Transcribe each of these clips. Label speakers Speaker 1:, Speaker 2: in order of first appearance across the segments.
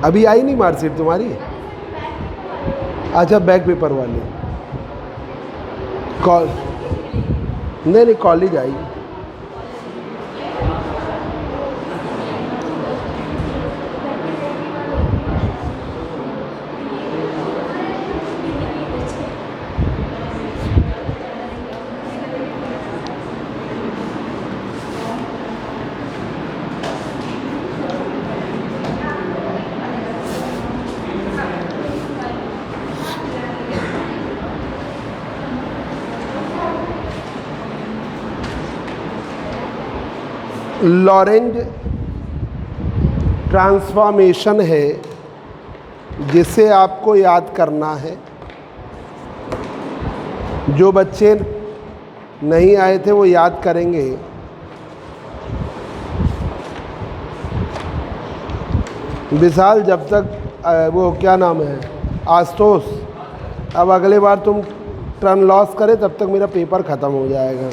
Speaker 1: अभी आई नहीं मार्कशीट तुम्हारी? अच्छा, बैक पेपर वाली कॉल नहीं कॉलेज आई। लॉरेंज ट्रांसफॉर्मेशन है जिसे आपको याद करना है। जो बच्चे नहीं आए थे वो याद करेंगे। विशाल, जब तक वो क्या नाम है आशुतोष, अब अगले बार तुम टर्न लॉस करे तब तक मेरा पेपर ख़त्म हो जाएगा।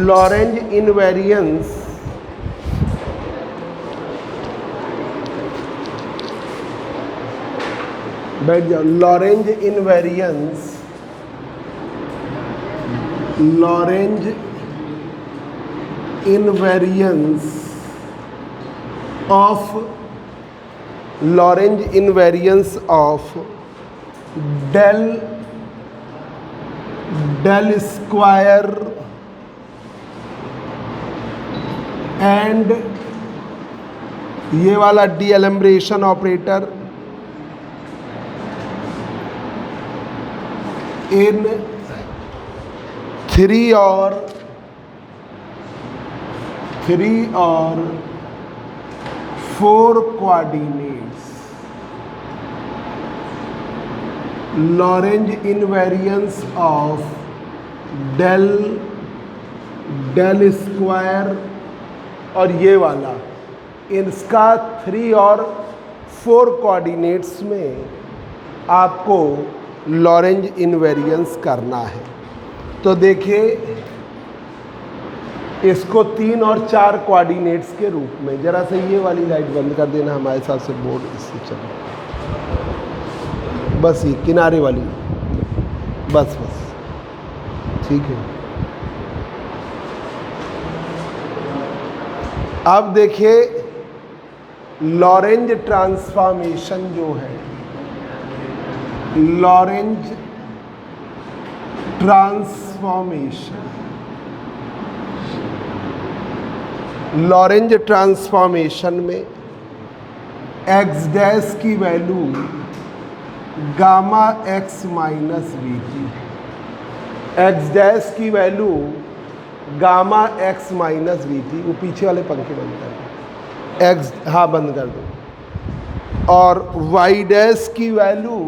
Speaker 1: लॉरेंज इनवेरिएंस बैठ जाओ। Lorentz invariance of del square and ये वाला डी एलम्ब्रेशन ऑपरेटर इन 3 और 4 coordinates. Lorentz invariance of del square और ये वाला, इसका 3 और 4 कोऑर्डिनेट्स में आपको लॉरेंज इनवेरिएंस करना है। तो देखिए, इसको 3 और 4 कोऑर्डिनेट्स के रूप में, जरा से ये वाली लाइट बंद कर देना हमारे साथ से, बोर्ड इससे चलो, बस ये किनारे वाली, बस ठीक है। अब देखिए, लॉरेंज ट्रांसफॉर्मेशन जो है, लॉरेंज ट्रांसफॉर्मेशन में एक्स डैश की value gamma x minus v t, x dash की value gamma x minus v t. वो पीछे वाले पंखे बंद कर दो, एक्स, हाँ बंद कर दो। और वाई डैश की वैल्यू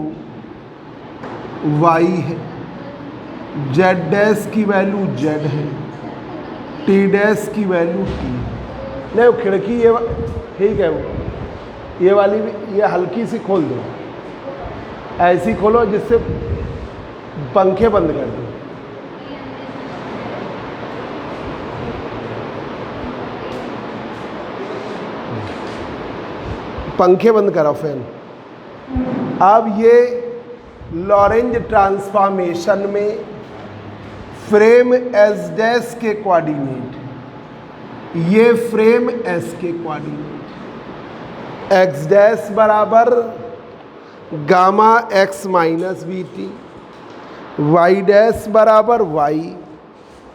Speaker 1: वाई है, जेड डैश की वैल्यू जेड है, टी डैश की वैल्यू टी। नहीं, वो खिड़की ये ठीक है, ये वाली भी ये हल्की सी खोल दो, ऐसी खोलो जिससे पंखे बंद कर दो। पंखे बंद करो फैन। अब ये लॉरेंज ट्रांसफॉर्मेशन में फ्रेम एस डैश के कोऑर्डिनेट, ये फ्रेम एस के कोऑर्डिनेट, एक्स डैश बराबर gamma x minus v t, y dash बराबर वाई,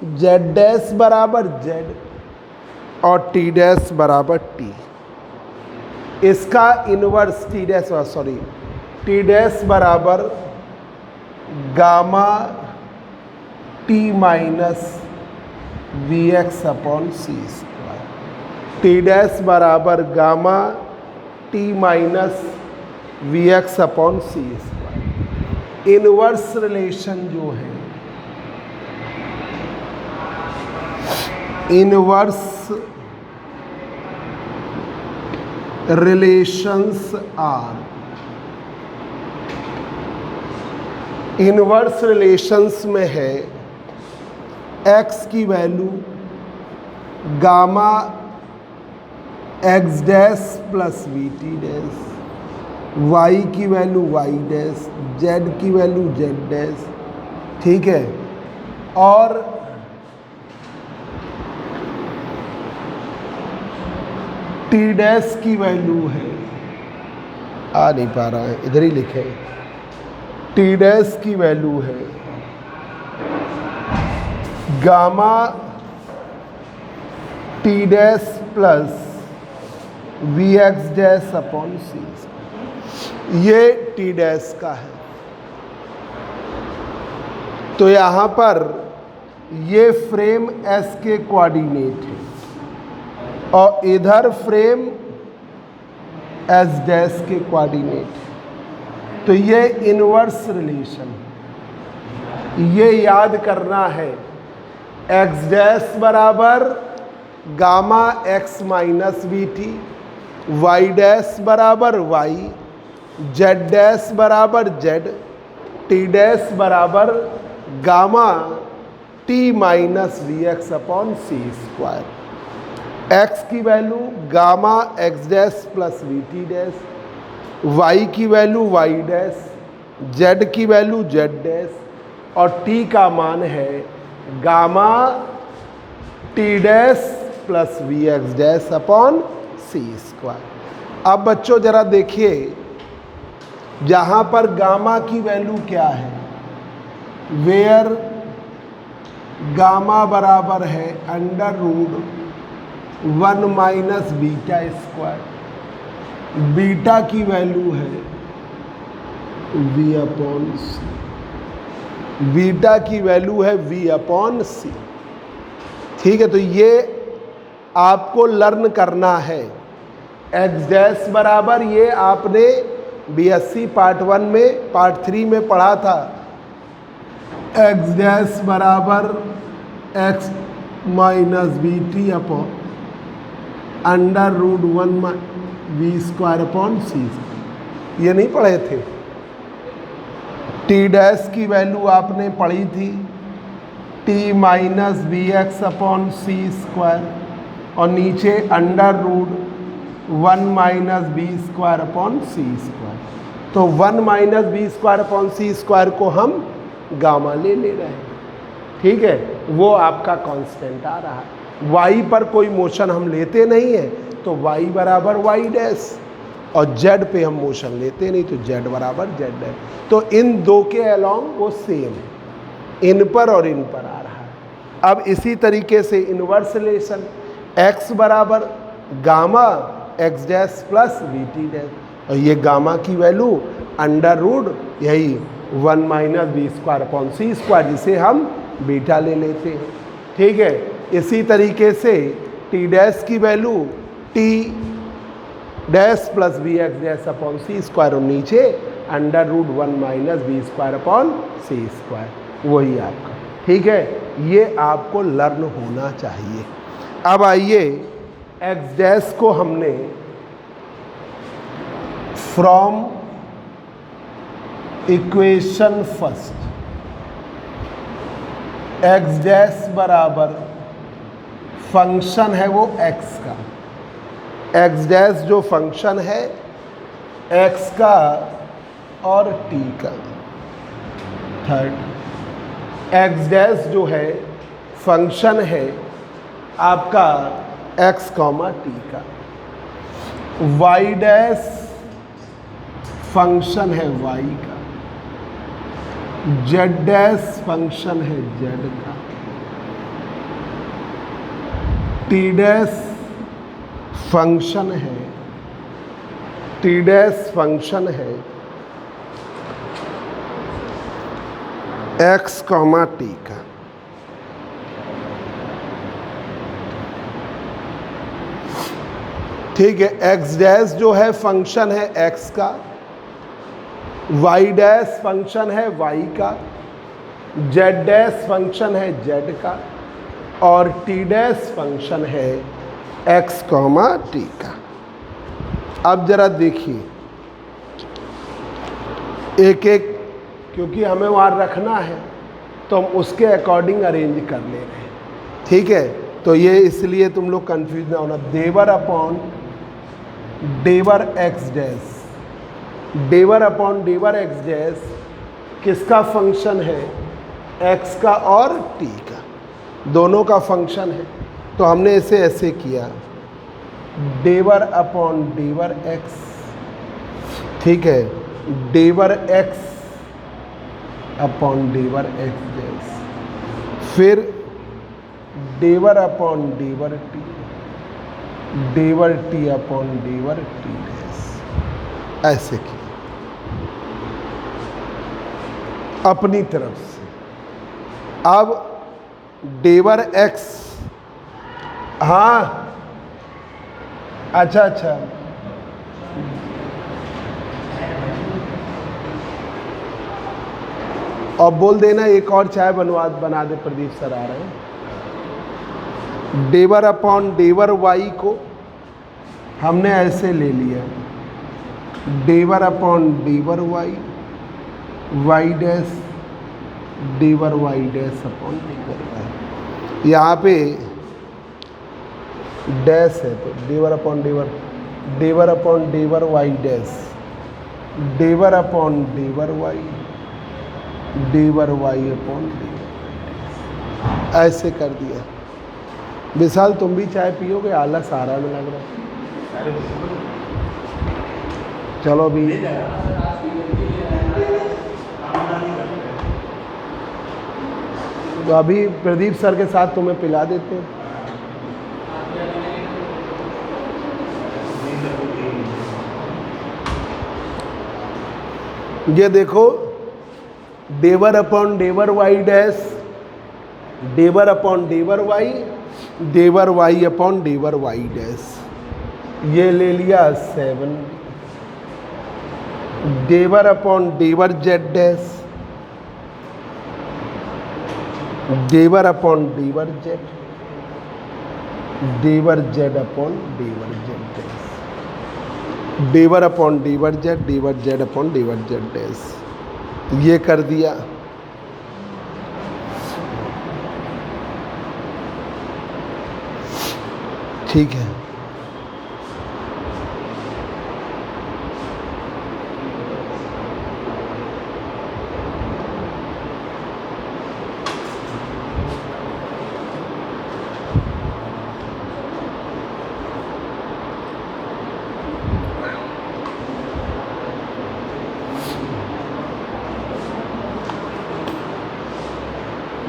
Speaker 1: जेड डैश बराबर जेड और टी डैश बराबर टी। इसका इनवर्स टी डैश बराबर gamma t minus v x upon सी स्क्वायर, टी डैश बराबर gamma t minus v x upon सी square. Inverse relation जो है, inverse relations are inverse relations में है x की value gamma x dash plus we T dash, y की value y dash, z की value z dash, ठीक है। और t डैश की वैल्यू है, आ नहीं पा रहा है, इधर ही लिखे, t डैश की वैल्यू है gamma t dash plus we x dash upon सी। ये t डैश का है। तो यहाँ पर ये फ्रेम s के कोऑर्डिनेट है और इधर फ्रेम s डैश के कोऑर्डिनेट है। तो ये इनवर्स रिलेशन, ये याद करना है। x डैश बराबर gamma x minus v t, y dash बराबर y, z डैश बराबर z, t डैश बराबर gamma t minus v x upon सी स्क्वायर। x की value gamma x dash plus we T dash, y की value y dash, z की value z dash और t का मान है gamma t dash plus we x dash upon C square. अब बच्चों जरा देखिए, जहाँ पर गामा की वैल्यू क्या है, वेयर गामा बराबर है under root 1 minus beta square, beta की वैल्यू है v अपॉन सी, बीटा की वैल्यू है v अपॉन सी, ठीक है। तो ये आपको लर्न करना है। x डैश बराबर, ये आपने बीएससी पार्ट 1 में पार्ट 3 में पढ़ा था, x डैश बराबर x minus b t upon under root 1 v square upon सी। ये नहीं पढ़े थे। t डैश की वैल्यू आपने पढ़ी थी t minus b x upon सी स्क्वायर और नीचे under root 1 minus b square upon सी स्क्वायर। तो 1 माइनस बी स्क्वायर अपॉन सी स्क्वायर को हम गामा ले रहे हैं, ठीक है। वो आपका कांस्टेंट आ रहा है। y पर कोई मोशन हम लेते नहीं है, तो y बराबर y डैश, और z पे हम मोशन लेते नहीं, तो z बराबर z डैश। तो इन दो के अलॉन्ग वो सेम है, इन पर और इन पर आ रहा है। अब इसी तरीके से इनवर्स रिलेशन x बराबर gamma x dash plus we T dash, और ये गामा की वैल्यू अंडर रूट यही 1 माइनस बी स्क्वायर अपॉन सी स्क्वायर, जिसे हम बीटा ले लेते हैं, ठीक है। इसी तरीके से t डैश की value t dash plus b x dash upon सी स्क्वायर और नीचे under root 1 minus b square upon सी स्क्वायर, वही आपका, ठीक है। ये आपको लर्न होना चाहिए। अब आइए x डैश को हमने from equation first, x dash बराबर फंक्शन है वो x का, x डैश जो फंक्शन है x का और t का। थर्ड, x डैश जो है फंक्शन है आपका x कॉमा t का, y डैश फंक्शन है y का, z डैश फंक्शन है z का, t डैश फंक्शन है, t डैश फंक्शन है x कॉमा t का। ठीक है, x डैश जो है फंक्शन है x का, y डैश फंक्शन है y का, z डैश फंक्शन है z का और t डैश फंक्शन है x कॉमा t का। अब जरा देखिए, एक एक क्योंकि हमें वहाँ रखना है तो हम उसके अकॉर्डिंग अरेंज कर ले रहे हैं। ठीक है, तो ये इसलिए तुम लोग कंफ्यूज ना होना। डेवर अपॉन डेवर एक्स डैश, डेवर अपॉन डेवर एक्स डैश किसका फंक्शन है? एक्स का और टी का, दोनों का फंक्शन है। तो हमने इसे ऐसे किया, डेवर अपॉन डेवर एक्स, ठीक है, डेवर एक्स अपॉन डेवर एक्स डैश, फिर डेवर अपॉन डेवर टी, डेवर टी अपॉन डेवर टी डैश, ऐसे किया अपनी तरफ से। अब डेवर एक्स, हाँ अच्छा, और बोल देना एक और चाय बना दे, प्रदीप सर आ रहे हैं। डेवर अपॉन डेवर वाई को हमने ऐसे ले लिया, डेवर अपॉन डेवर वाई, वाई डैश डेवर वाई डैश अपॉन डेवर वाई। यहाँ पे डैश है तो डेवर अपॉन डेवर, डेवर अपॉन डेवर वाई डैश, डेवर अपॉन डेवर वाई, डेवर वाई अपॉन डेवर, ऐसे कर दिया। विशाल तुम भी चाय पियोगे? आलस आ रहा है, लग रहा है। चलो भी तो अभी प्रदीप सर के साथ तुम्हें पिला देते हैं। ये देखो, डेवर अपॉन डेवर वाई डैश, डेवर अपॉन डेवर वाई, डेवर वाई अपॉन डेवर वाई डैश, ये ले लिया 7, डेवर अपॉन डेवर जेड डैश, डेवर अपॉन डेवर जेड, डेवर जेड अपॉन डेवर जेड डैश, डेवर अपॉन डेवर जेड, डेवर जेड अपॉन डेवर जेड डैश, ये कर दिया। ठीक है,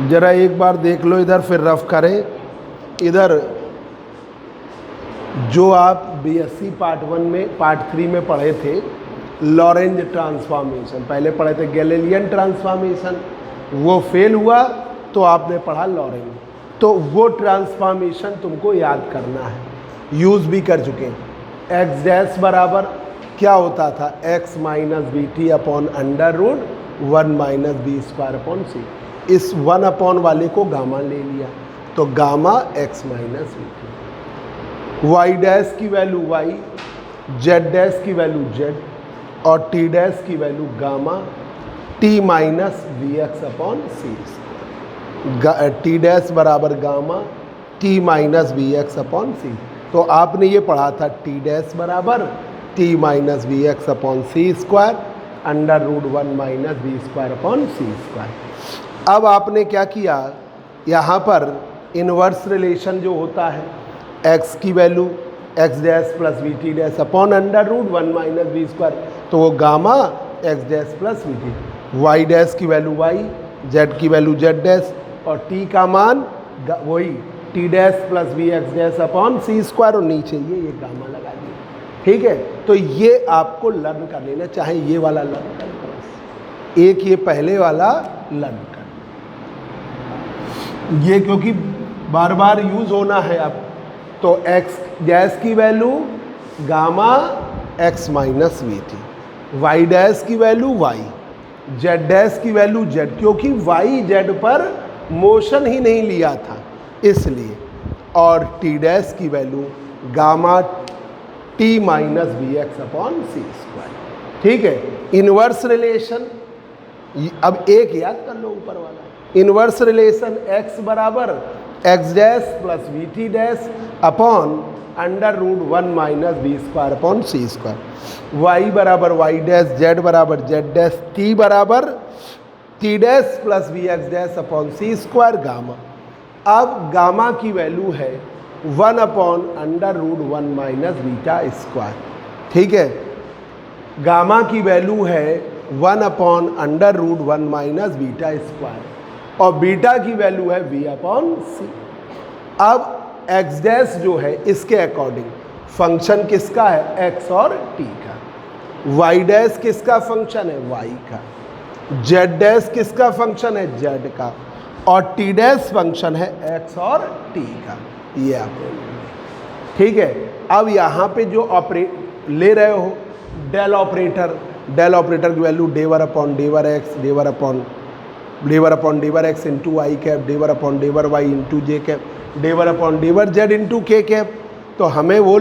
Speaker 1: जरा एक बार देख लो इधर, फिर रफ करें। इधर जो आप बीएससी पार्ट 1 में, पार्ट 3 में पढ़े थे, लॉरेंज ट्रांसफॉर्मेशन, पहले पढ़े थे गैलीलियन ट्रांसफॉर्मेशन, वो फेल हुआ तो आपने पढ़ा लॉरेंज। तो वो ट्रांसफॉर्मेशन तुमको याद करना है, यूज़ भी कर चुके हैं। एक्स डैश बराबर क्या होता था? X minus b t upon under root 1 minus b square upon c. इस 1 अपॉन वाले को गामा ले लिया, तो gamma x minus b t, y dash की वैल्यू वाई, जेड डैश की वैल्यू जेड, और टी डैश की value gamma t minus v x upon c. T dash बराबर gamma t minus v x upon c. तो आपने ये पढ़ा था, टी डैश बराबर t minus v x upon सी square under root 1 minus v square upon सी square. अब आपने क्या किया, यहाँ पर इनवर्स रिलेशन जो होता है, x की value x dash plus we T dash upon under root 1 minus v square, तो वो gamma x dash plus we t, y dash की वैल्यू वाई, जेड की वैल्यू जेड डैश, और टी का मान वही t dash plus we x dash upon C square, और नीचे ये गामा लगा दिया। ठीक है, तो ये आपको लर्न कर लेना, चाहे ये वाला लर्न कर लो, एक ये पहले वाला लर्न कर, ये क्योंकि बार बार यूज होना है अब। तो एक्स डैश की value gamma x minus v t, y dash की वैल्यू वाई, जेड डैश की वैल्यू जेड, क्योंकि वाई जेड पर मोशन ही नहीं लिया था इसलिए, और टी डैश की value gamma t minus v x upon सी स्क्वायर। ठीक है, इनवर्स रिलेशन अब एक याद कर लो ऊपर वाला, इनवर्स रिलेशन x बराबर x dash plus we T dash upon under root 1 minus b square upon C square, y बराबर वाई डैश, जेड बराबर जेड डैश, टी बराबर t dash plus we x dash upon C square gamma. अब gamma की value है 1 upon under root 1 minus beta square, ठीक है। Gamma की value है 1 upon under root 1 minus beta square और बीटा की वैल्यू है v अपॉन सी। अब x डैश जो है इसके अकॉर्डिंग फंक्शन किसका है, x और t का, y डैश किसका फंक्शन है, y का, z डैश किसका फंक्शन है, z का, और t डैश फंक्शन है x और t का। ये आपको ठीक है। अब यहाँ पे जो ऑपरेट ले रहे हो डेल ऑपरेटर, डेल ऑपरेटर की वैल्यू डेवर अपॉन डेवर एक्स, डेवर अपॉन डेवर एक्स इंटू आई कैप, डेवर अपॉन डेवर वाई इंटू जे कैप, डेवर अपॉन डेवर जेड इंटू के कैप। तो हमें वो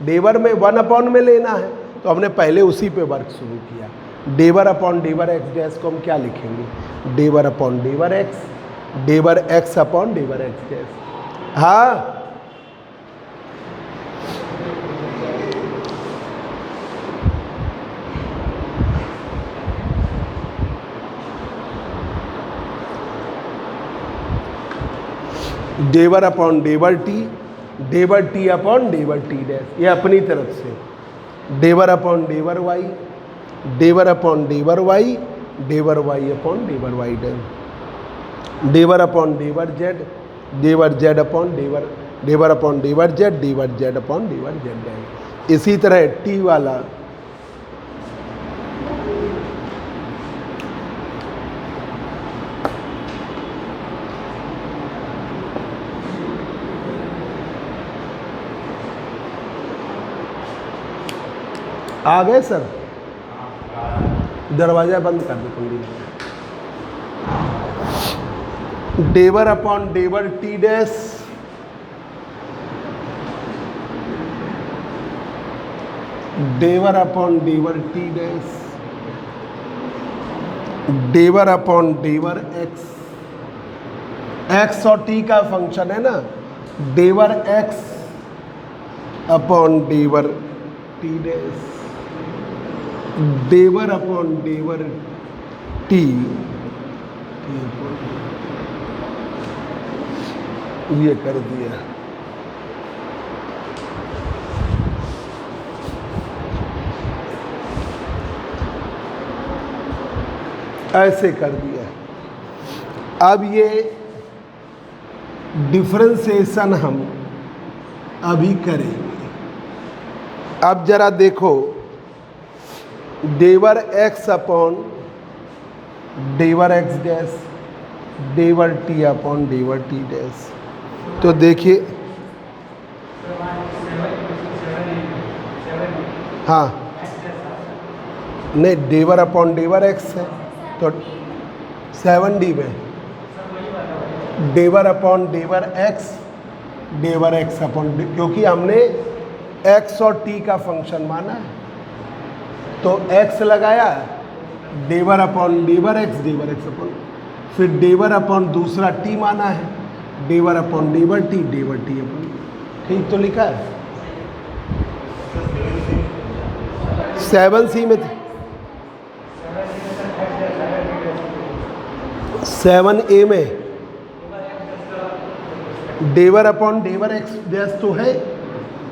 Speaker 1: डेवर में 1 अपॉन में लेना है, तो हमने पहले उसी पे वर्क शुरू किया। डेवर अपॉन डेवर एक्स डैश को हम क्या लिखेंगे, डेवर अपॉन डेवर एक्स अपॉन डेवर एक्स डैश। हाँ डेवर अपॉन डेवर टी अपॉन डेवर टी डैश, ये अपनी तरफ से डेवर अपॉन डेवर वाई, डेवर अपॉन डेवर वाई, डेवर वाई अपॉन डेवर वाई डैश, डेवर अपॉन डेवर जेड अपॉन डेवर अपॉन डेवर जेड अपॉन डेवर जेड डैश। इसी तरह टी वाला आ गए सर, दरवाजा बंद कर दो कुंडी। डेवर अपॉन डेवर टी डैश, डेवर अपॉन डेवर टी डैश, डेवर अपॉन डेवर एक्स, एक्स और टी का फंक्शन है ना, डेवर एक्स अपॉन डेवर टी डैश, डेवर अपॉन डेवर टी, ये कर दिया। ऐसे कर दिया। अब ये डिफरेंशिएशन हम अभी करेंगे। अब जरा देखो, डेवर एक्स अपॉन डेवर एक्स डैश, डेवर टी अपॉन डेवर टी डैश। तो देखिए, हाँ नहीं, डेवर अपॉन डेवर एक्स है तो 7D में डेवर अपॉन डेवर एक्स अपॉन, क्योंकि हमने एक्स और टी का फंक्शन माना है तो x लगाया, डेवर अपॉन डेवर एक्स अपॉन, फिर डेवर अपॉन दूसरा t माना है, डेवर अपॉन डेवर टी अपॉन, ठीक तो लिखा है। 7C में 7A में डेवर अपॉन डेवर एक्स डैश तो है,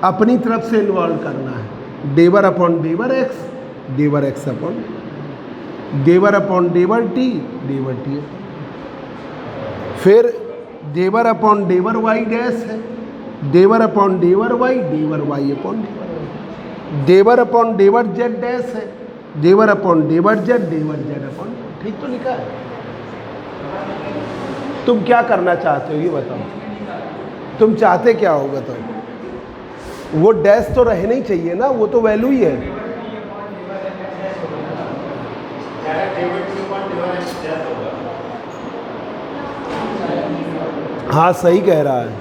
Speaker 1: अपनी तरफ से इन्वॉल्व करना है, डेवर अपॉन डेवर एक्स अपॉन डेवर अपॉन डेवर टी, फिर डेवर अपॉन डेवर वाई डैश है, डेवर अपॉन डेवर वाई अपॉन डेवर अपॉन डेवर जेड डैश है, डेवर अपॉन डेवर जेड अपॉन, ठीक तो लिखा है। तुम क्या करना चाहते हो ये बताओ, तुम चाहते क्या होगा? तो वो डैश तो रहना ही चाहिए ना, वो तो वैल्यू ही है। हाँ सही कह रहा है,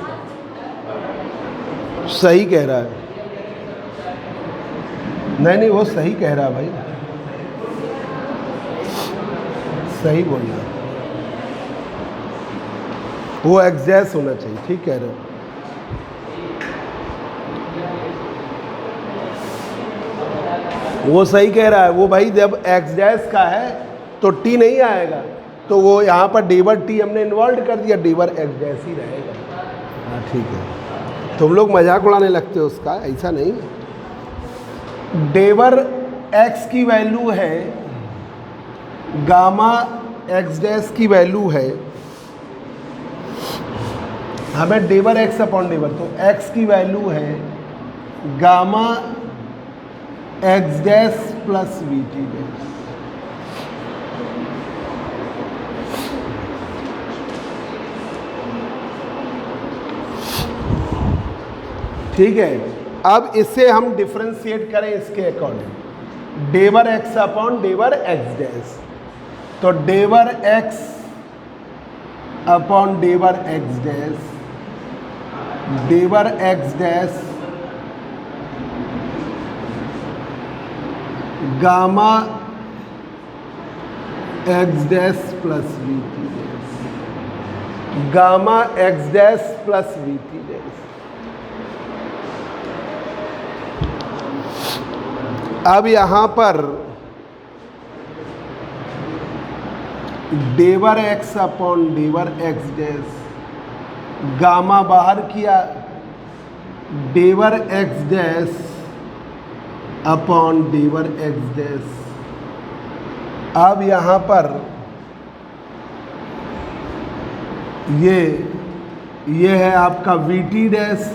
Speaker 1: सही कह रहा है, नहीं वो सही कह रहा है भाई, सही बोलना, वो एक्स होना चाहिए, ठीक कह रहे हो। वो सही कह रहा है वो भाई, जब एक्स का है तो टी नहीं आएगा, तो वो यहाँ पर डेवर टी हमने इन्वॉल्व कर दिया, डेवर एक्स ही रहेगा। हाँ ठीक है, तुम लोग मजाक उड़ाने लगते हो उसका, ऐसा नहीं। डेवर एक्स की वैल्यू है, गामा एक्स डैश की वैल्यू है, हमें डेवर एक्स अपॉन डेवर, तो एक्स की वैल्यू है gamma x dash plus we T dash. ठीक है, अब इसे हम डिफ्रेंशिएट करें इसके अकॉर्डिंग, डेवर एक्स अपॉन डेवर एक्स डैश, तो डेवर एक्स अपॉन डेवर एक्स डैश, डेवर x dash gamma x dash plus we T dash, gamma x dash plus we T dash. अब यहां पर डेवर एक्स अपॉन डेवर एक्स डैश, गामा बाहर किया, डेवर एक्स डैश अपॉन डेवर एक्स डैश। अब यहाँ पर ये है आपका v T dash,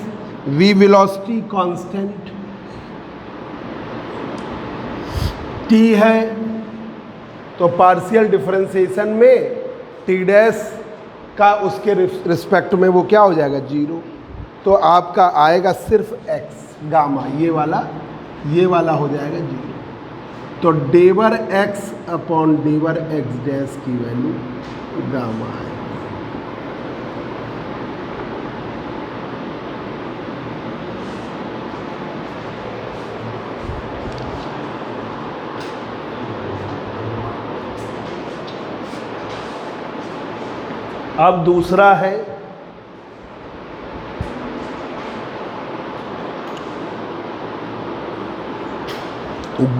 Speaker 1: v velocity constant, t है, तो पार्शियल डिफरेंशिएशन में टी डैश का उसके रिस्पेक्ट में वो क्या हो जाएगा, जीरो, तो आपका आएगा सिर्फ एक्स, गामा ये वाला हो जाएगा जीरो। तो डेवर एक्स अपॉन डेवर एक्स डैश की वैल्यू गामा है। अब दूसरा है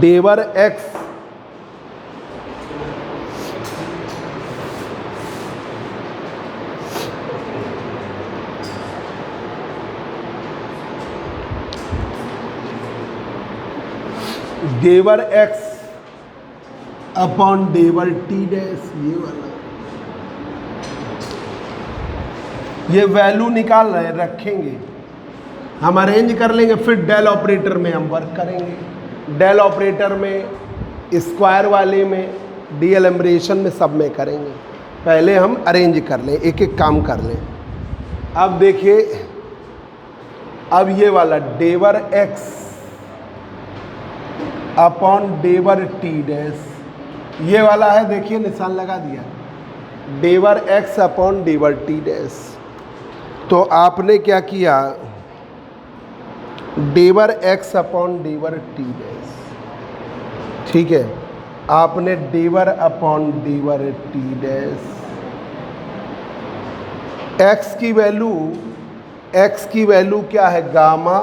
Speaker 1: डेवर एक्स डेवर एक्स अपॉन डेवर टी डैश, ये वाला, ये वैल्यू निकाल रहे हैं, रखेंगे हम, अरेंज कर लेंगे, फिर डेल ऑपरेटर में हम वर्क करेंगे। डेल ऑपरेटर में, स्क्वायर वाले में, डी एलिमिनेशन में, सब में करेंगे। पहले हम अरेंज कर लें, एक एक काम कर लें। अब देखिए, अब ये वाला डेवर एक्स अपॉन डेवर टी डैश, ये वाला है, देखिए निशान लगा दिया, डेवर एक्स अपॉन डेवर टी डैश। तो आपने क्या किया, डेवर एक्स अपॉन डेवर टी डैश, ठीक है, आपने डेवर अपॉन डेवर टी डैश, एक्स की वैल्यू क्या है, gamma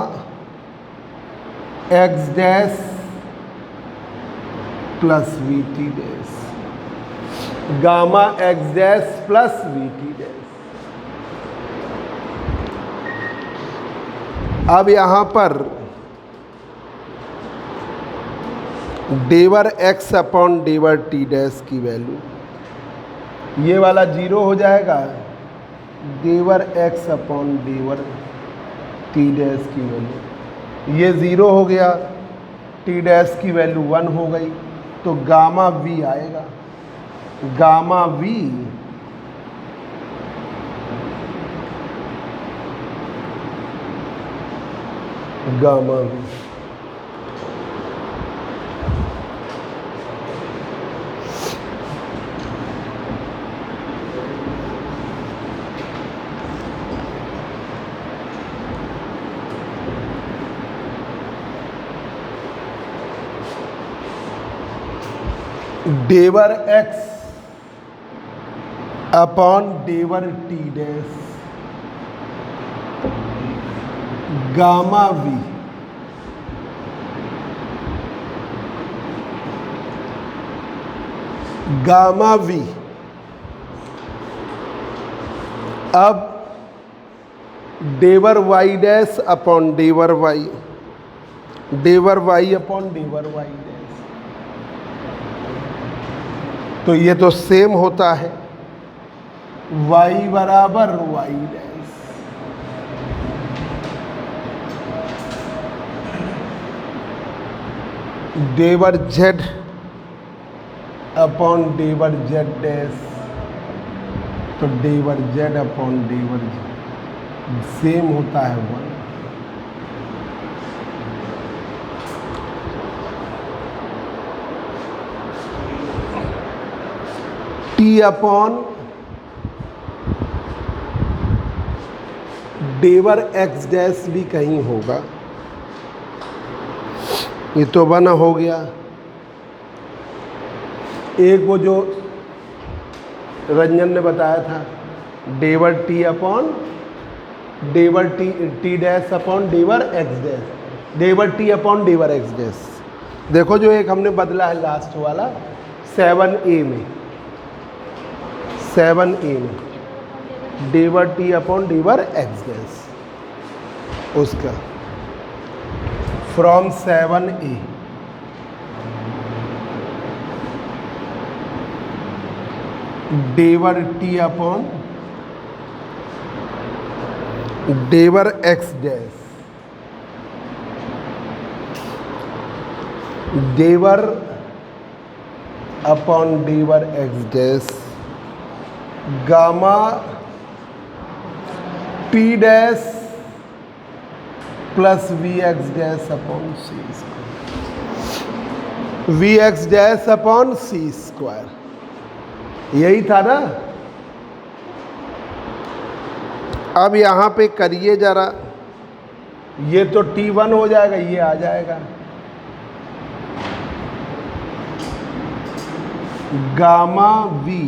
Speaker 1: x dash plus we T dash, gamma x dash plus we T dash. अब यहाँ पर डेवर एक्स अपॉन डेवर टी डैश की वैल्यू, ये वाला जीरो हो जाएगा, डेवर एक्स अपॉन डेवर टी डैश की वैल्यू, ये ज़ीरो हो गया, टी डैश की वैल्यू 1 हो गई, तो गामा वी आएगा, गामा वी गामा वी डेवर एक्स अपॉन डेवर T dash gamma v gamma v. अब डेवर वाई डैश अपॉन डेवर वाई अपॉन डेवर वाई डैश, तो ये तो सेम होता है, y बराबर वाई डैश डेवर जेड अपॉन डेवर जेड डैश, तो डेवर जेड अपॉन डेवर जेड सेम होता है 1। टी अपॉन डेवर एक्स डैश भी कहीं होगा, ये तो बना हो गया। एक वो जो रंजन ने बताया था डेवर टी अपॉन डेवर टी डैश अपॉन डेवर एक्स डैश, डेवर टी अपॉन डेवर एक्स डैश। देखो जो एक हमने बदला है लास्ट वाला 7A में, 7A में डेवर टी अपॉन डेवर एक्स डैश, उसका फ्रॉम 7A डेवर टी अपॉन डेवर एक्स डैश, डेवर अपॉन डेवर x dash gamma T dash plus we x dash upon C square, v x dash upon C square, यही था ना। अब यहाँ पे करिए जरा, ये तो T1 हो जाएगा, ये आ जाएगा gamma we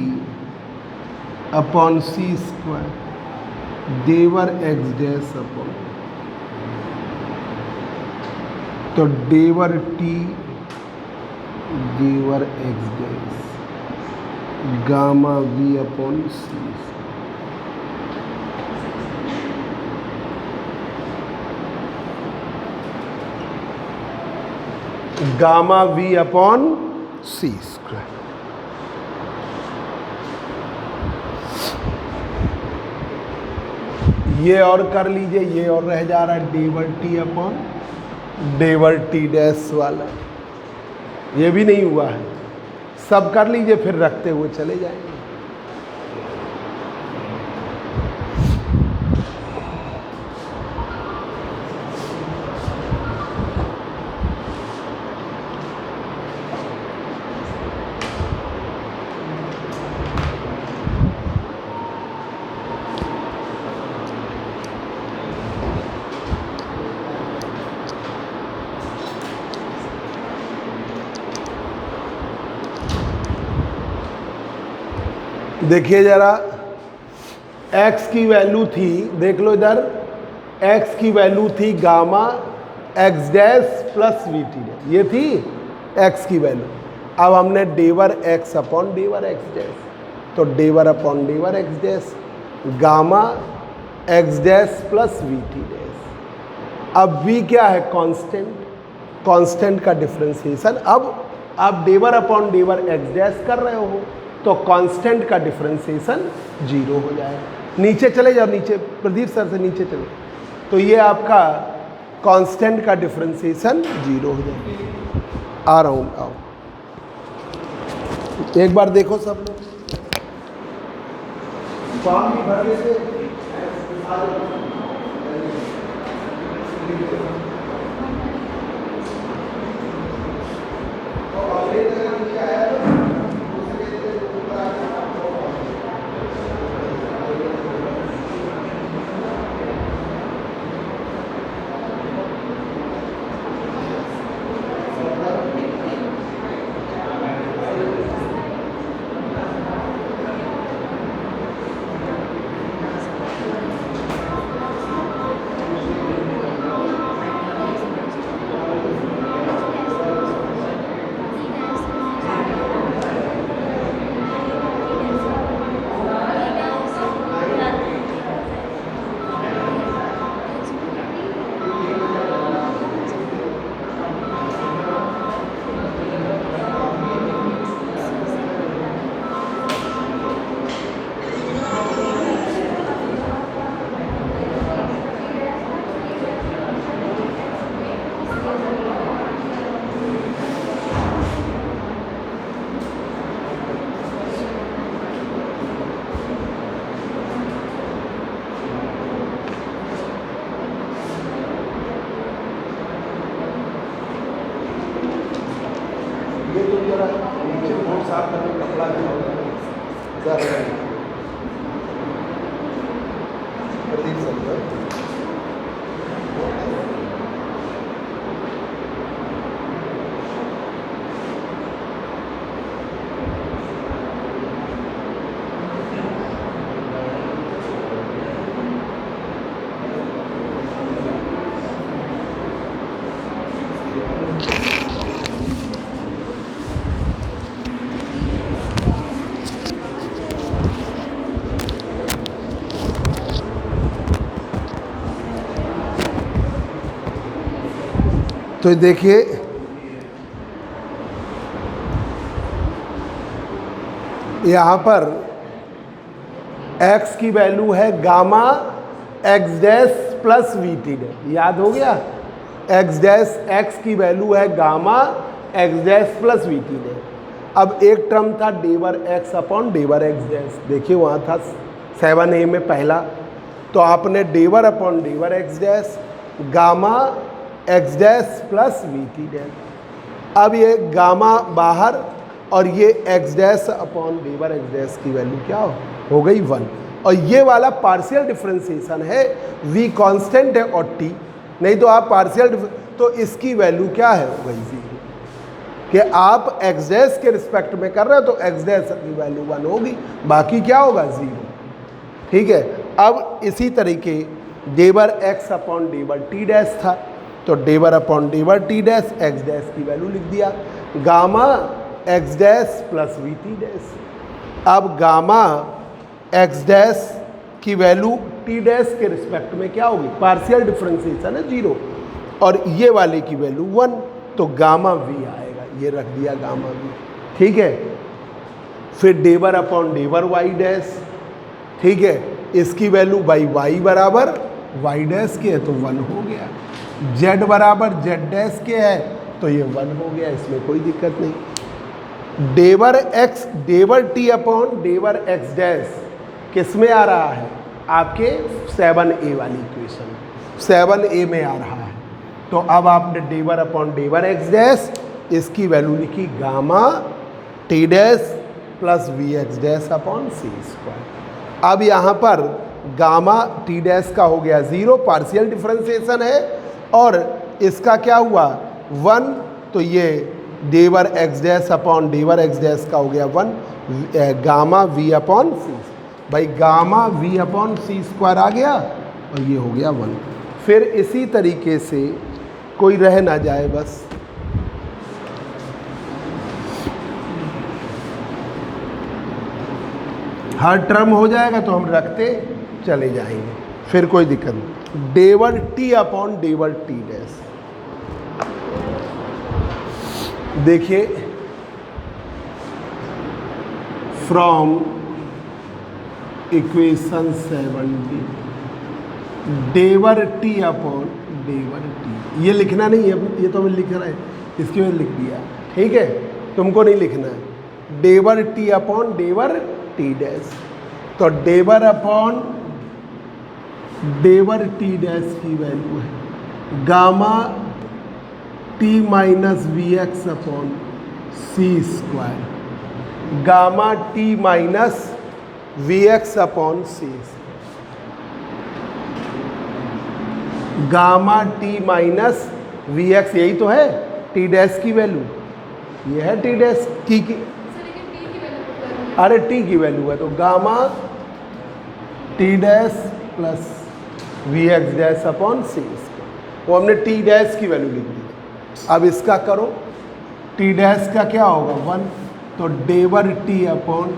Speaker 1: upon C square डेवर एक्स डैश अपॉन, तो डेवर टी डेवर x dash gamma we upon c, gamma we upon C square. ये और कर लीजिए, ये और रह जा रहा है डेवर टी अपॉन डेवर टी डैश वाला, ये भी नहीं हुआ है। सब कर लीजिए फिर रखते हुए चले जाएंगे। देखिए जरा, x की वैल्यू थी, देख लो इधर, x की वैल्यू थी gamma x dash plus we T dash, ये थी x की वैल्यू। अब हमने डेवर x अपॉन डेवर एक्स डैश, तो डेवर अपॉन डेवर x dash gamma x dash plus we T dash. अब v क्या है? कांस्टेंट, कांस्टेंट का डिफरेंशिएशन। अब आप डेवर अपॉन डेवर एक्स डैश कर रहे हो तो कांस्टेंट का डिफरेंशिएशन 0 हो जाएगा। नीचे चले जाओ, नीचे प्रदीप सर से नीचे चले, तो ये आपका कांस्टेंट का डिफरेंशिएशन 0 हो जाएगा। आ रहा हूँ, आओ एक बार देखो सब लोग, फॉर्म भी भर लेते। तो जरा नीचे बहुत साफ करके कपड़ा प्रदीप सर तो देखिए यहाँ पर x की वैल्यू है gamma x dash plus we T dash, याद हो गया। x डैश x की वैल्यू है gamma x dash plus we T dash. अब एक टर्म था डेवर x अपॉन डेवर एक्स डैश, देखिए वहाँ था 7a में पहला, तो आपने डेवर अपॉन डेवर x dash gamma x dash plus we T dash. अब ये गामा बाहर और ये एक्स डैश अपॉन डेवर एक्स डैश की वैल्यू क्या हो गई 1, और ये वाला पार्शियल डिफरेंशिएशन है, v कांस्टेंट है और t, नहीं तो आप पार्शियल तो इसकी वैल्यू क्या है हो गई 0, कि आप एक्स डैश के रिस्पेक्ट में कर रहे हो तो एक्स डैश की वैल्यू 1 होगी, बाकी क्या होगा 0, ठीक है। अब इसी तरीके डेवर x अपॉन डेवर टी डैश था, तो डेवर अपॉन डेवर टी डैश एक्स डैश की वैल्यू लिख दिया gamma x dash plus we T dash. अब गामा एक्स डैश की वैल्यू टी डैश के रिस्पेक्ट में क्या होगी, पार्शियल डिफरेंशिएशन है 0, और ये वाले की वैल्यू 1, तो गामा वी आएगा, ये रख दिया गामा वी, ठीक है। फिर डेवर अपॉन डेवर वाई डैश, ठीक है, इसकी वैल्यू बाई वाई बराबर वाई डैश के है तो 1 हो गया, z बराबर z डैश के है तो ये 1 हो गया, इसमें कोई दिक्कत नहीं। डेवर x डेवर t अपॉन डेवर x डैश किस में आ रहा है, आपके 7a वाली इक्वेशन 7a में आ रहा है, तो अब आपने डेवर अपॉन डेवर x डैश इसकी वैल्यू लिखी gamma t dash plus we x dash upon C square. अब यहाँ पर गामा t डैश का हो गया 0, पार्शियल डिफरेंशिएशन है, और इसका क्या हुआ 1, तो ये डेवर एक्स डैश अपॉन डेवर एक्स डैश का हो गया 1, गामा वी अपॉन सी, भाई gamma we upon C square आ गया और ये हो गया 1। फिर इसी तरीके से कोई रह ना जाए, बस हर टर्म हो जाएगा तो हम रखते चले जाएंगे, फिर कोई दिक्कत नहीं। डेवर टी अपॉन डेवर टी डैश, देखिए फ्रॉम इक्वेशन 70 डेवर टी अपॉन डेवर टी, ये लिखना नहीं है, ये तो हमें लिख रहा है, इसकी वजह लिख दिया, ठीक है, तुमको नहीं लिखना है। डेवर टी अपॉन डेवर टी डैश, तो डेवर अपॉन डेवर टी डैश की वैल्यू है gamma t minus v x upon सी square, gamma t minus v x upon c, gamma t minus v x, यही तो है टी डैश की वैल्यू, ये है टी डैश की अरे टी की वैल्यू है, तो gamma T dash plus we x dash upon C, वो हमने टी डैश की वैल्यू लिख दी। अब इसका करो, टी डैश का क्या होगा 1, तो डेवर टी अपॉन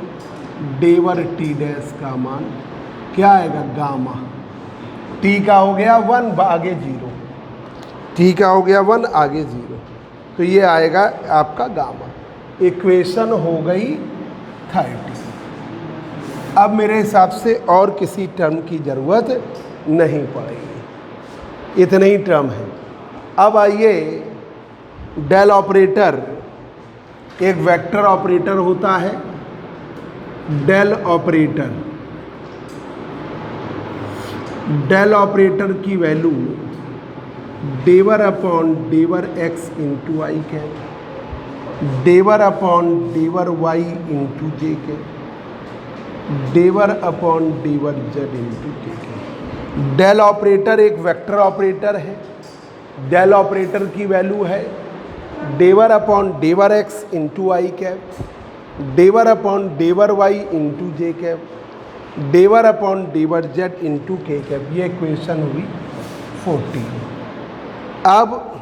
Speaker 1: डेवर टी डैश का मान क्या आएगा गामा, टी का हो गया 1 आगे 0, टी का हो गया 1 आगे 0, तो ये आएगा आपका गामा। इक्वेशन हो गई 30। अब मेरे हिसाब से और किसी टर्म की ज़रूरत नहीं पड़ेगी, इतने ही टर्म है। अब आइए डेल ऑपरेटर, एक वेक्टर ऑपरेटर होता है डेल ऑपरेटर, डेल ऑपरेटर की वैल्यू डेवर अपॉन डेवर एक्स इंटू आई कैन, डेवर अपॉन डेवर वाई इंटू जे के, डेवर अपॉन डेवर जेड इंटू के के। डेल ऑपरेटर एक वेक्टर ऑपरेटर है। डेल ऑपरेटर की वैल्यू है डेवर अपॉन डेवर एक्स इंटू आई कैप, डेवर अपॉन डेवर वाई इंटू जे कैप, डेवर अपॉन डेवर जेड इंटू के कैप। ये इक्वेशन हुई 14। अब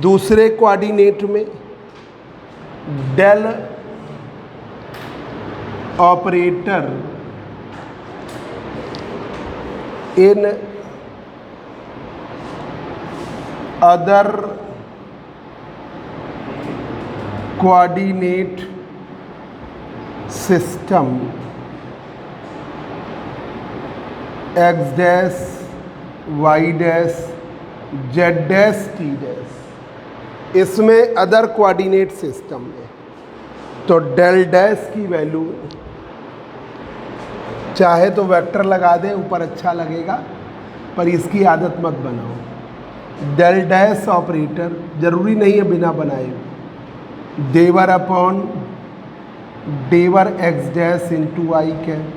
Speaker 1: दूसरे कोऑर्डिनेट में del operator in other coordinate system x dash y dash z dash t dash, इसमें अदर कोऑर्डिनेट सिस्टम में तो डेल डैश की वैल्यू चाहे तो वेक्टर लगा दें ऊपर, अच्छा लगेगा, पर इसकी आदत मत बनाओ। डेल डैश ऑपरेटर ज़रूरी नहीं है बिना बनाए, डेवर अपॉन डेवर एक्स डैश इंटू आई कैप,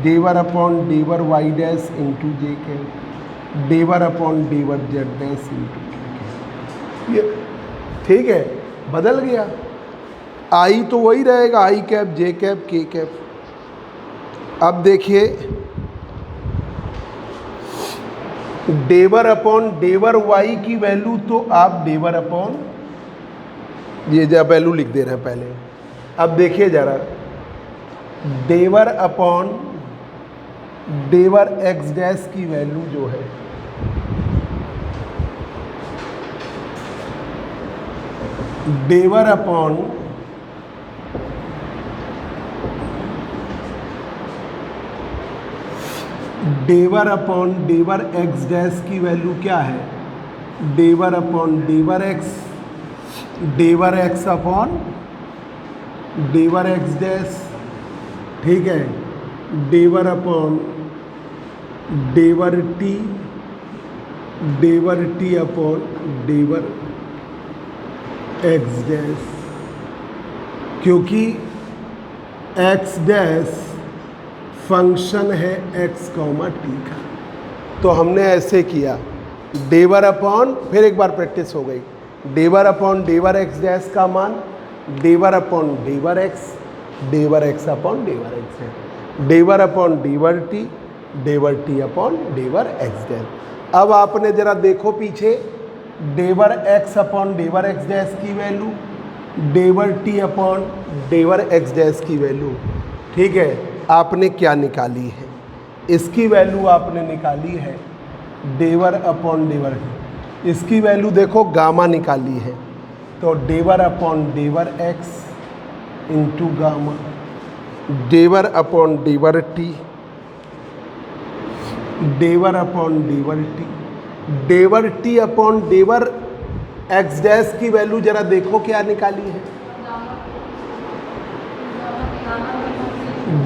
Speaker 1: डेवर अपॉन डेवर वाई डैश इंटू जे कैप, डेवर अपॉन डेवर जेड डैश इंटू के कैप। ये ठीक है, बदल गया। आई तो वही रहेगा, I cap J cap K cap. अब देखिए डेवर अपॉन डेवर वाई की वैल्यू तो आप डेवर अपॉन ये जब वैल्यू लिख दे रहे हैं पहले। अब देखिए जरा, डेवर अपॉन डेवर एक्स डैश की वैल्यू जो है डेवर अपॉन डेवर अपॉन डेवर एक्स डैश की वैल्यू क्या है, डेवर अपॉन डेवर एक्स अपॉन डेवर एक्स डैश, ठीक है, डेवर अपॉन डेवर टी अपॉन डेवर एक्स डैश, क्योंकि एक्स डैश फंक्शन है एक्स कॉमा टी का। तो हमने ऐसे किया, डेवर अपॉन, फिर एक बार प्रैक्टिस हो गई, डेवर अपॉन डेवर एक्स डैश का मान डेवर अपॉन डेवर एक्स अपॉन डेवर एक्स है, डेवर अपॉन डेवर टी अपॉन डेवर एक्स डैश। अब आपने जरा देखो पीछे, डेवर एक्स अपॉन डेवर एक्स डैश की वैल्यू, डेवर टी अपॉन डेवर एक्स डैश की वैल्यू, ठीक है, आपने क्या निकाली है, इसकी वैल्यू आपने निकाली है डेवर अपॉन डेवर टी। इसकी वैल्यू देखो गामा निकाली है, तो डेवर अपॉन डेवर एक्स इंटू गामा, डेवर अपॉन डेवर टी, डेवर अपॉन डेवर टी, डेवर टी अपॉन डेवर एक्स डैश की वैल्यू जरा देखो क्या निकाली है,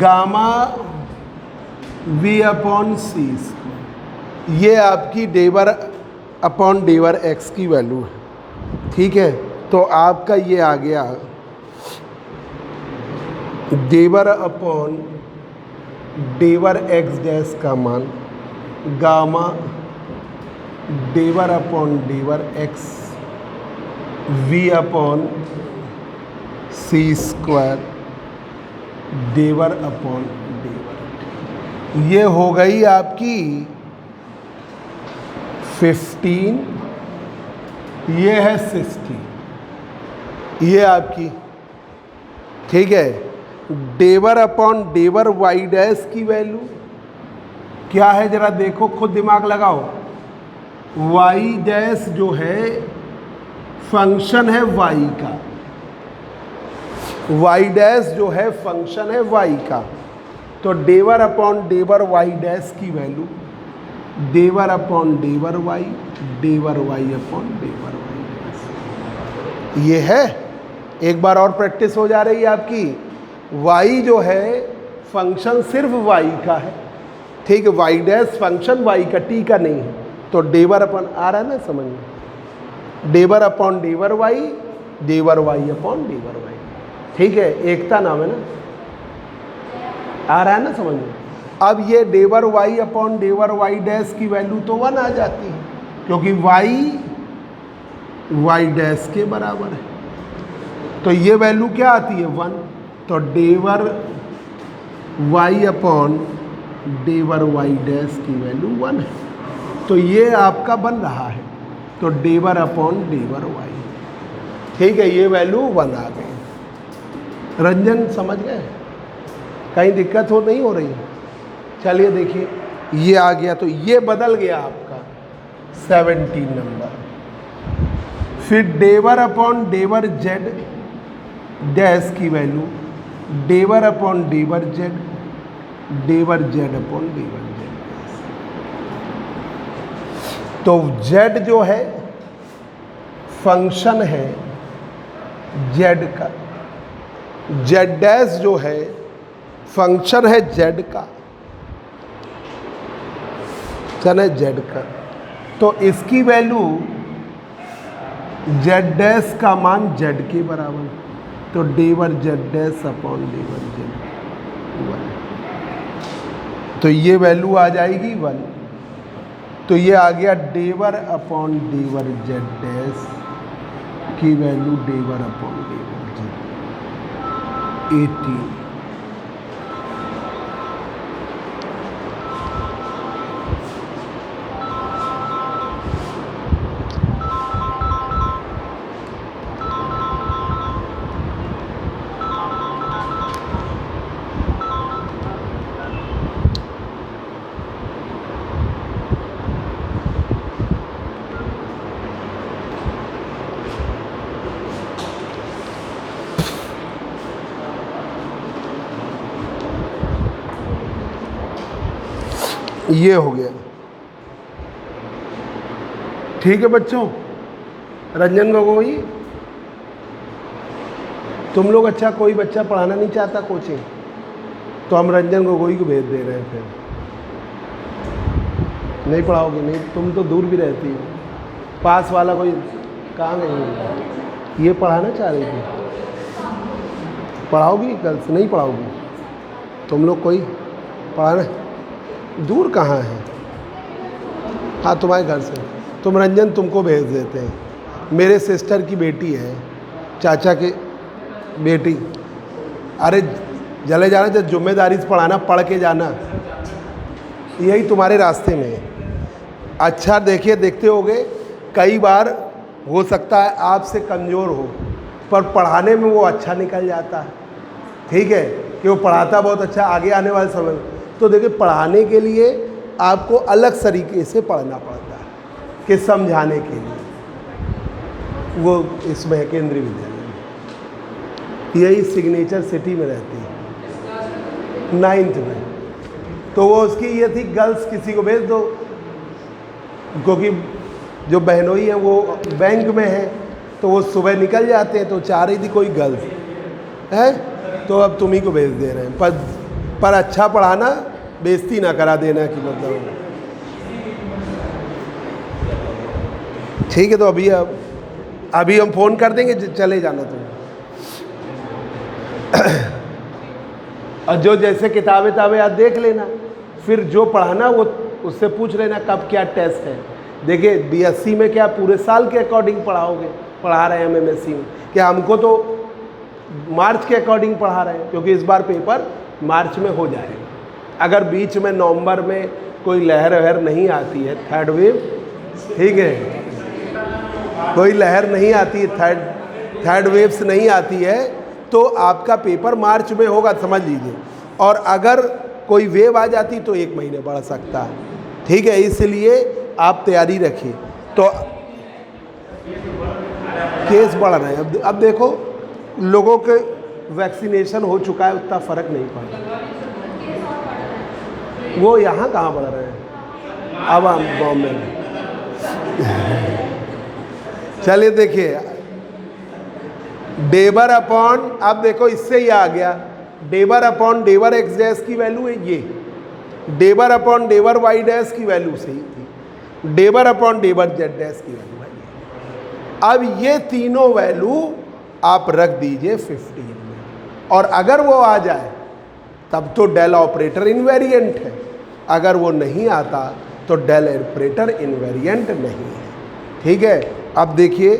Speaker 1: गामा वी अपॉन सी। ये आपकी डेवर अपॉन डेवर एक्स की वैल्यू है, ठीक है। तो आपका ये आ गया डेवर अपॉन डेवर एक्स डैश का मान गामा डेवर अपॉन डेवर एक्स वी अपॉन सी स्क्वायर डेवर अपॉन डेवर। ये हो गई आपकी 15, ये है 60, ये आपकी, ठीक है। डेवर अपॉन डेवर वाई डैश की वैल्यू क्या है जरा देखो, खुद दिमाग लगाओ। वाई डैश जो है फंक्शन है वाई का, वाई डैश जो है फंक्शन है वाई का, तो डेवर अपॉन डेवर वाई डैश की वैल्यू डेवर अपॉन डेवर वाई अपॉन डेवर वाई डैश। ये है, एक बार और प्रैक्टिस हो जा रही है आपकी। वाई जो है फंक्शन सिर्फ वाई का है, ठीक है, वाई डैश फंक्शन वाई का, टी का नहीं है, तो डेवर अपॉन, आ रहा है ना समझ में, डेवर अपॉन डेवर वाई डेवर वाई अपॉन डेवर वाई। ठीक है, एकता नाम है ना, आ रहा है ना समझ में। अब ये डेवर वाई अपॉन डेवर वाई डैश की वैल्यू तो 1 आ जाती है, क्योंकि वाई वाई डैश के बराबर है, तो ये वैल्यू क्या आती है 1। तो डेवर वाई अपॉन डेवर वाई डैश की वैल्यू 1 है, तो ये आपका बन रहा है, तो डेवर अपॉन डेवर वाई। ठीक है, ये वैल्यू 1 आ गई। रंजन समझ गए, कहीं दिक्कत हो नहीं हो रही। चलिए देखिए, ये आ गया, तो ये बदल गया आपका 17 नंबर। फिर डेवर अपॉन डेवर जेड डैश की वैल्यू डेवर अपॉन डेवर जेड अपॉन डेवर जेड। तो जेड जो है फंक्शन है जेड का, जेड डैश जो है फंक्शन है जेड का, है जेड का। तो इसकी वैल्यू जेड डैश का मान जेड के बराबर, तो डेवर जेड डैश अपॉन डेवर जेड 1, तो ये वैल्यू आ जाएगी 1। तो ये आ गया डेवर अपॉन डेवर जेड डैश की वैल्यू डेवर अपॉन डेवर जेड 18। ये हो गया। ठीक है बच्चों, रंजन गोगोई तुम लोग, अच्छा कोई बच्चा पढ़ाना नहीं चाहता कोचिंग, तो हम रंजन गोगोई को भेज दे रहे हैं। फिर नहीं पढ़ाओगे? नहीं, तुम तो दूर भी रहती हो। पास वाला कोई कहाँ नहीं, ये पढ़ाना चाह रही थी, पढ़ाओगी कल से? नहीं पढ़ाओगी तुम लोग? कोई पढ़ाना दूर कहाँ है? हाँ तुम्हारे घर से। तुम रंजन, तुमको भेज देते हैं। मेरे सिस्टर की बेटी है, चाचा की बेटी। अरे चले जाना, जब जिम्मेदारी से पढ़ाना, पढ़ के जाना, यही तुम्हारे रास्ते में है। अच्छा देखिए, देखते होगे कई बार हो सकता है आपसे कमज़ोर हो, पर पढ़ाने में वो अच्छा निकल जाता है। ठीक है, कि वो पढ़ाता बहुत अच्छा, आगे आने वाले समय में। तो देखिए, पढ़ाने के लिए आपको अलग तरीके से पढ़ना पड़ता है, कि समझाने के लिए। वो इसमें है केंद्रीय विद्यालय में, यही सिग्नेचर सिटी में रहती है 9th में। तो वो उसकी ये थी, गर्ल्स किसी को भेज दो, क्योंकि जो बहनोई हैं वो बैंक में हैं, तो वो सुबह निकल जाते हैं, तो चाह रही थी कोई गर्ल्स है, तो अब तुम ही को भेज दे रहे हैं। पर अच्छा पढ़ाना, बेइज्जती ना करा देना कि मतलब। ठीक है, तो अभी हम फ़ोन कर देंगे, चले जाना तुम। और जो जैसे किताबें आप देख लेना, फिर जो पढ़ाना वो उससे पूछ लेना कब क्या टेस्ट है। देखिए बीएससी में क्या पूरे साल के अकॉर्डिंग पढ़ा रहे हैं हम एमएससी में, क्या हमको तो मार्च के अकॉर्डिंग पढ़ा रहे हैं, क्योंकि इस बार पेपर मार्च में हो जाएगा। अगर बीच में नवंबर में कोई लहर वहर नहीं आती है, थर्ड वेव, ठीक है, कोई लहर नहीं आती है, थर्ड वेव्स नहीं आती है, तो आपका पेपर मार्च में होगा, समझ लीजिए। और अगर कोई वेव आ जाती तो 1 महीने बढ़ सकता है। ठीक है, इसलिए आप तैयारी रखिए। तो केस बढ़ रहे हैं। अब देखो, लोगों के वैक्सीनेशन हो चुका है, उतना फ़र्क नहीं पड़ा। वो यहाँ कहाँ बढ़ रहे हैं, अब हम बॉम्बे में। चलिए देखिए, डेबर अपॉन, अब देखो इससे ही आ गया, डेबर अपॉन डेबर एक्स डैश की वैल्यू है ये, डेबर अपॉन डेबर वाई डैश की वैल्यू सही थी, डेबर अपॉन डेबर जेड डैश की वैल्यू है ये। अब ये तीनों वैल्यू आप रख दीजिए 15 में, और अगर वो आ जाए तब तो डेल ऑपरेटर इनवेरिएंट है, अगर वो नहीं आता तो डेल ऑपरेटर इनवेरिएंट नहीं है। ठीक है, अब देखिए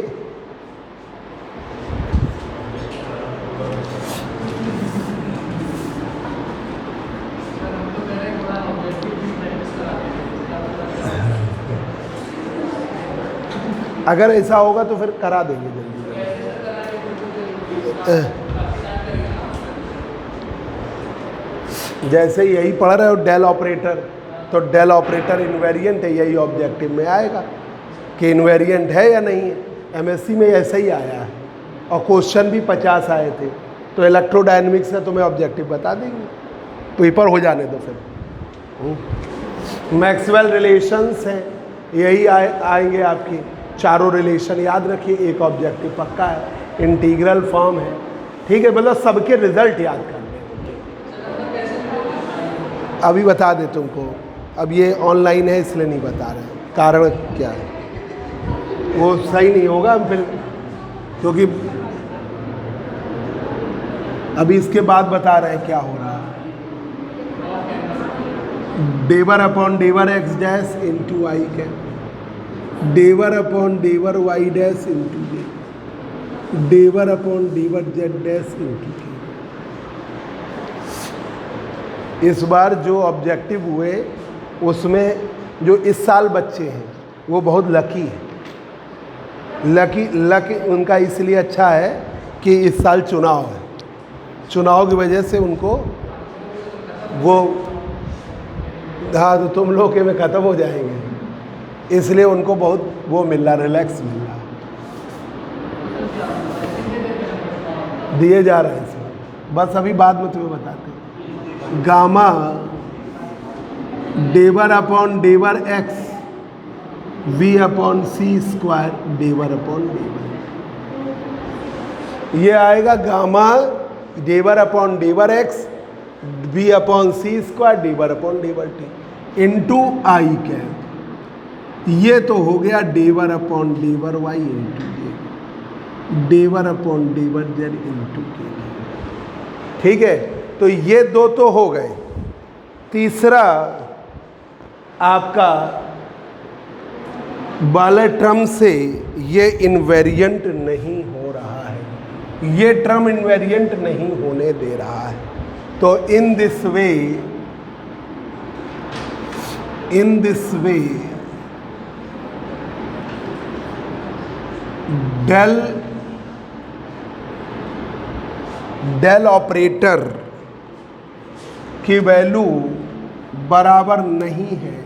Speaker 1: अगर ऐसा होगा तो फिर करा देंगे जल्दी। जैसे यही पढ़ रहे हो डेल ऑपरेटर, तो डेल ऑपरेटर इनवेरिएंट है, यही ऑब्जेक्टिव में आएगा कि इनवेरिएंट है या नहीं है। एमएससी में ऐसा ही आया है और क्वेश्चन भी 50 आए थे, तो इलेक्ट्रोडायनेमिक्स से तुम्हें ऑब्जेक्टिव बता देंगे, पेपर हो जाने दो फिर। मैक्सवेल रिलेशंस हैं, यही आएंगे आपकी चारों रिलेशन, याद रखिए एक ऑब्जेक्टिव पक्का है, इंटीग्रल फॉर्म है। ठीक है, मतलब सबके रिजल्ट याद कर लें। अभी बता दे तुमको, अब ये ऑनलाइन है इसलिए नहीं बता रहे, कारण क्या है वो सही नहीं होगा फिर, क्योंकि अभी इसके बाद बता रहे हैं क्या हो रहा है। डेवर अपॉन डेवर एक्स डैश इंटू आई के, डेवर अपॉन डेवर वाई डैश इंटू जे, डेवर अपॉन डेवर जेड डैश इंटू के। इस बार जो ऑब्जेक्टिव हुए उसमें जो इस साल बच्चे हैं वो बहुत लकी हैं। लक उनका इसलिए अच्छा है कि इस साल चुनाव है, चुनाव की वजह से उनको वो, हाँ तो तुम लोग के में ख़त्म हो जाएंगे, इसलिए उनको बहुत वो मिल रहा, रिलैक्स मिल रहा, दिए जा रहे हैं इसमें। बस अभी बाद में तुम्हें बताते हैं। गामा डेवर अपॉन डेवर एक्स वी अपॉन सी स्क्वायर डेवर अपॉन डेवर, ये आएगा गामा डेवर अपॉन डेवर एक्स वी अपॉन सी स्क्वायर डेवर अपॉन डेवर टी इंटू आई कैप। ये तो हो गया डेवर अपॉन डेवर वाई इंटू के, डेवर अपॉन डेवर जेड इंटू के। ठीक है, तो ये दो तो हो गए। तीसरा आपका वाले टर्म से ये इनवेरिएंट नहीं हो रहा है, ये टर्म इनवेरिएंट नहीं होने दे रहा है, तो in this way del operator की वैल्यू बराबर नहीं है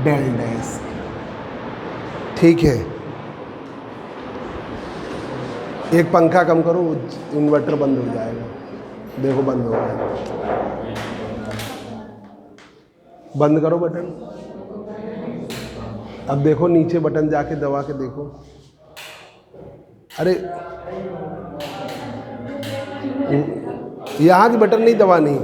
Speaker 1: डेल डैश। ठीक है, एक पंखा कम करो, इन्वर्टर बंद हो जाएगा। देखो बंद हो गया, बंद करो बटन। अब देखो नीचे बटन जाके दबा के देखो, अरे यहाँ की बटन नहीं दबानी,